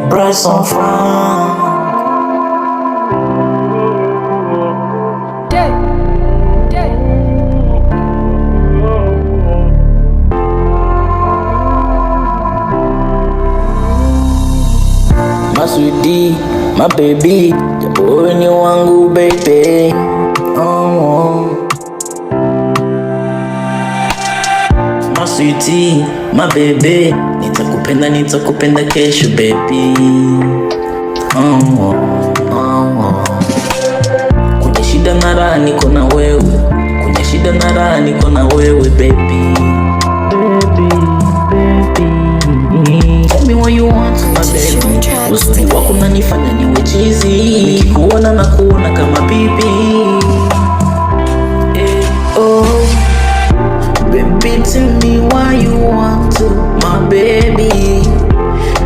Bryson Frank. My sweetie, my baby, japo wewe ni wangu baby. My sweetie, my baby, nitakupenda kesho baby. Kwenye shida na raha niko na wewe, kwenye shida na raha niko na wewe baby. Tell me what you want my baby. Uzuri wako unanifanya niwe chizi, nikikuona na kuona kama pipi. Baby, tell me why you want to, my baby.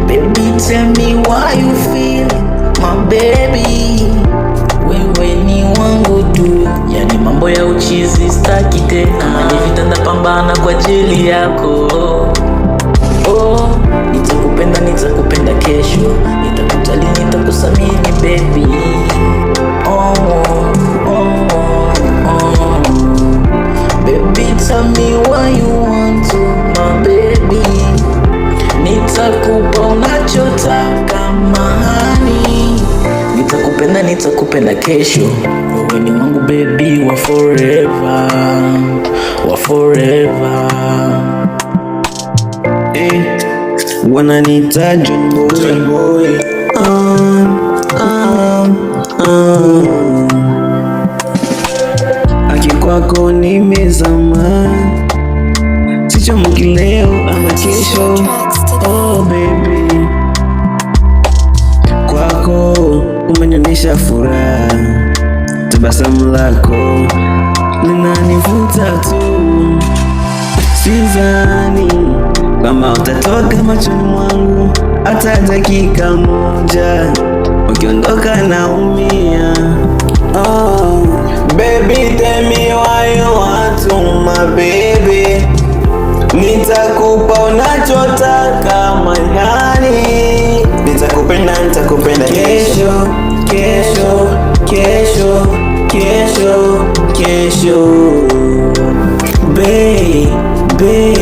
Baby, tell me why you feel, my baby. Wewe ni wangu tu, yani mambo ya uchizi staki tena. Kama ni vita napambana kwa ajili yako. Nitakupenda kesho, nitakujali, nitakusamini baby. Baby, tell me why you want to, my baby. Nitakupa unachotaka mahani. Nitakupenda kesho. Wewe ni wangu baby, wa forever, wa forever. Wananiita John Boy. Aki kwako nimezama, sichomoki leo ama kesho. Oh baby, kwako umenionyesha furaha, tabasamu lako linanivuta tu. Sidhani kama utatoka machoni mwangu hata dakika moja, ukiondoka naumia. Baby, tell me why you want to, my baby. Nitakupa unachotaka maishani. Nitakupenda kesho, kesho, kesho, kesho, kesho. Baby,